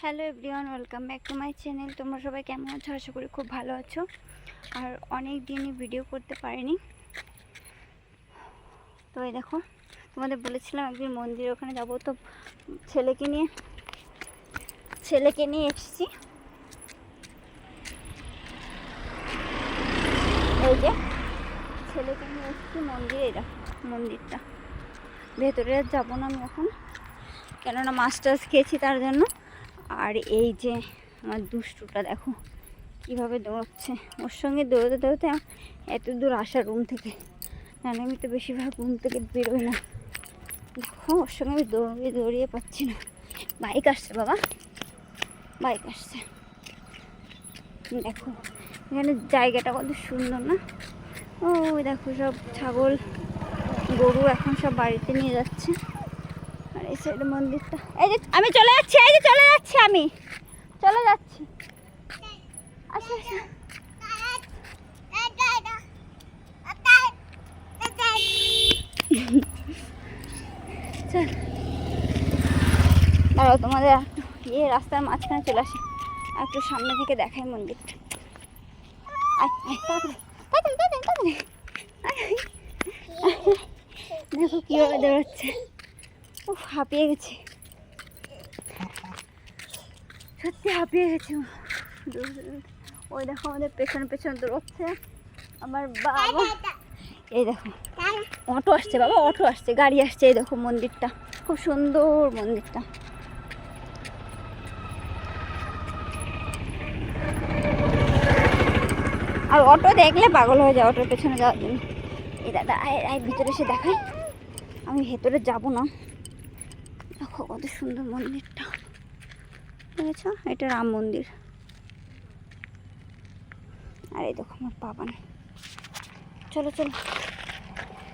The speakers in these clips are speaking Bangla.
Hello everyone, welcome back to my channel. তোমরা সবাই কেমন আছো? আশা করি খুব ভালো আছো। আর অনেক দিনই ভিডিও করতে পারিনি। তো এই দেখো, তোমাদের বলেছিলাম একদিন মন্দির ওখানে যাবো, তো ছেলেকে নিয়ে এসেছি। এই যে ছেলেকে নিয়ে এসেছি মন্দিরে। এই দেখো মন্দিরটা, ভেতরে যাবো না আমি এখন, কেননা মাছ টাছ খেয়েছি তার জন্য। আর এই যে আমার দুষ্টুটা দেখো কীভাবে দৌড়চ্ছে, ওর সঙ্গে দৌড়তে দৌড়তে এত দূর আসা রুম থেকে, নাহলে আমি তো বেশিরভাগ রুম থেকে বেরোই না। দেখো ওর সঙ্গে আমি দৌড়িয়ে পাচ্ছি না। বাইক আসছে বাবা, বাইক আসছে। দেখো এখানে জায়গাটা কত সুন্দর না। ও দেখো সব ছাগল গরু এখন সব বাড়িতে নিয়ে যাচ্ছে। আর এই সাইডে মন্দিরটা, এই যে আমি চলে যাচ্ছি, এই যে চলে যাচ্ছি, আমি চলে যাচ্ছি। আচ্ছা আচ্ছা, চল দাঁড়াও, তোমাদের একটু রাস্তার মাঝখানে চলে আসি, আর একটু সামনে থেকে দেখাই মন্দিরটা। দেখো কীভাবে দৌড়াচ্ছে, ও হাঁপিয়ে গেছে, সত্যি হাঁপিয়ে গেছে। ওই দেখো আমাদের পেছনে দৌড়চ্ছে আমার বাবা। এই দেখো অটো আসছে বাবা, অটো আসছে, গাড়ি আসছে। এই দেখো মন্দিরটা খুব সুন্দর, মন্দিরটা। আর অটো দেখলে পাগল হয়ে যায় অটোর পেছনে যাওয়ার জন্য। এই দাদা আয় ভিতরে এসে দেখাই, আমি ভেতরে যাব না। দেখো কত সুন্দর মন্দিরটা, দেখেছ? এটা রাম মন্দির। আর এই দেখো আমার পাপা নেই। চলো চলো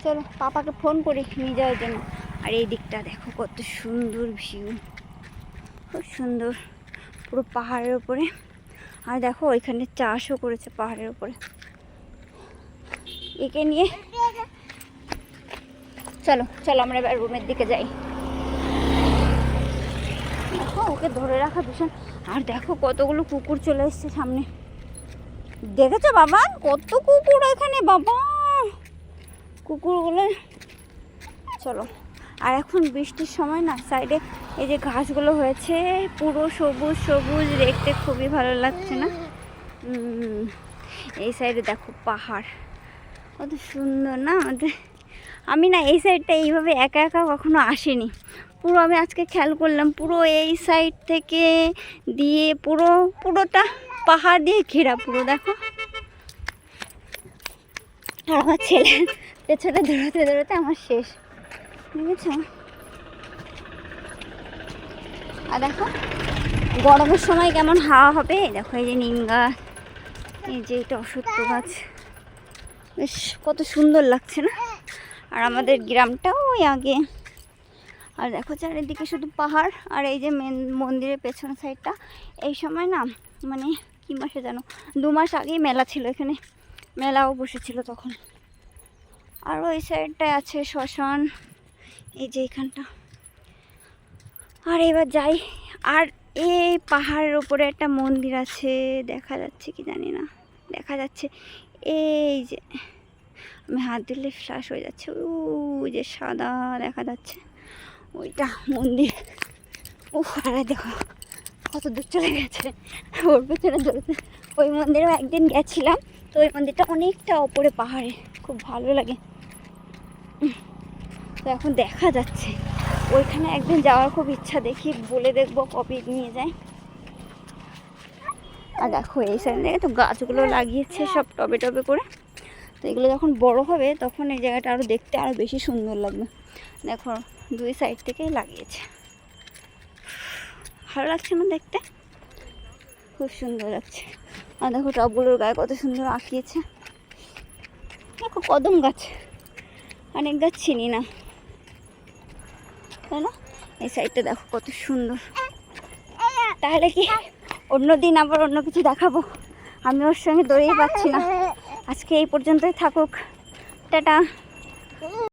চলো, পাপাকে ফোন করি নিয়ে যাওয়ার জন্য। আর এই দিকটা দেখো কত সুন্দর ভিউ, খুব সুন্দর, পুরো পাহাড়ের উপরে। আর দেখো ওইখানে চাষও করেছে পাহাড়ের উপরে। একে নিয়ে চলো চলো আমরা এবার রুমের দিকে যাই। দেখো ওকে ধরে রাখা ভীষণ। আর দেখো কতগুলো কুকুর চলে এসছে সামনে, দেখেছো বাবা? কত কুকুর এখানে বাবা, কুকুরগুলো। চলো, আর এখন বৃষ্টির সময় না, সাইডে এই যে ঘাসগুলো হয়েছে পুরো সবুজ সবুজ, দেখতে খুবই ভালো লাগছে না? এই সাইডে দেখো পাহাড় কত সুন্দর না আমাদের। আমি না এই সাইডটা এইভাবে একা একা কখনো আসিনি, পুরো আমি আজকে খেয়াল করলাম, পুরো এই সাইড থেকে দিয়ে পুরোটা পাহাড় দিয়ে ঘেরা পুরো। দেখো আর আমার ছেলে পেছনে দৌড়াতে দৌড়াতে আমার শেষ, বুঝেছ? আর দেখো গরমের সময় কেমন হাওয়া হবে। দেখো এই যে নিম গাছ, এই যে এটা অশ্বত্থ গাছ, বেশ কত সুন্দর লাগছে না? আর আমাদের গ্রামটাও ওই আগে। আর দেখো চারিদিকে শুধু পাহাড়। আর এই যে মেন মন্দিরের পেছন সাইডটা, এই সময় না মানে কী মাসে জানো, 2 মাস আগেই মেলা ছিল এখানে, মেলাও বসেছিল তখন। আর ওই সাইডটায় আছে শ্মশান, এই যে এখানটা। আর এবার যাই, আর এই পাহাড়ের উপরে একটা মন্দির আছে, দেখা যাচ্ছে কি জানি না, দেখা যাচ্ছে এই যে, আমি হাত দিলে ফ্ল্যাশ হয়ে যাচ্ছে, ওই যে সাদা দেখা যাচ্ছে, ওইটা মন্দির। ও আর দেখো কত দূর চলে গেছে ওর পেছনে দৌড়তে। ওই মন্দিরেও একদিন গেছিলাম, তো ওই মন্দিরটা অনেকটা ওপরে পাহাড়ে, খুব ভালো লাগে। তো এখন দেখা যাচ্ছে, ওইখানে একদিন যাওয়ার খুব ইচ্ছা, দেখি বলে দেখবো কবে নিয়ে যায়। আর দেখো এই সাইডে তো গাছগুলো লাগিয়েছে সব টবে টবে করে, তো এগুলো যখন বড় হবে তখন এই জায়গাটা আরও দেখতে আরও বেশি সুন্দর লাগবে। দেখো 2 সাইড থেকেই লাগিয়েছে, ভালো লাগছে না দেখতে? খুব সুন্দর লাগছে। আর দেখো টবগুলোর গায়ে কত সুন্দর আঁকিয়েছে। দেখো কদম গাছ, অনেক গাছ চিনি না, তাই না? এই সাইডটা দেখো কত সুন্দর। তাহলে কি অন্য দিন আবার অন্য কিছু দেখাবো, আমি ওর সঙ্গে দৌড়েই পাচ্ছি না। আজকে এই পর্যন্তই থাকুক, টাটা।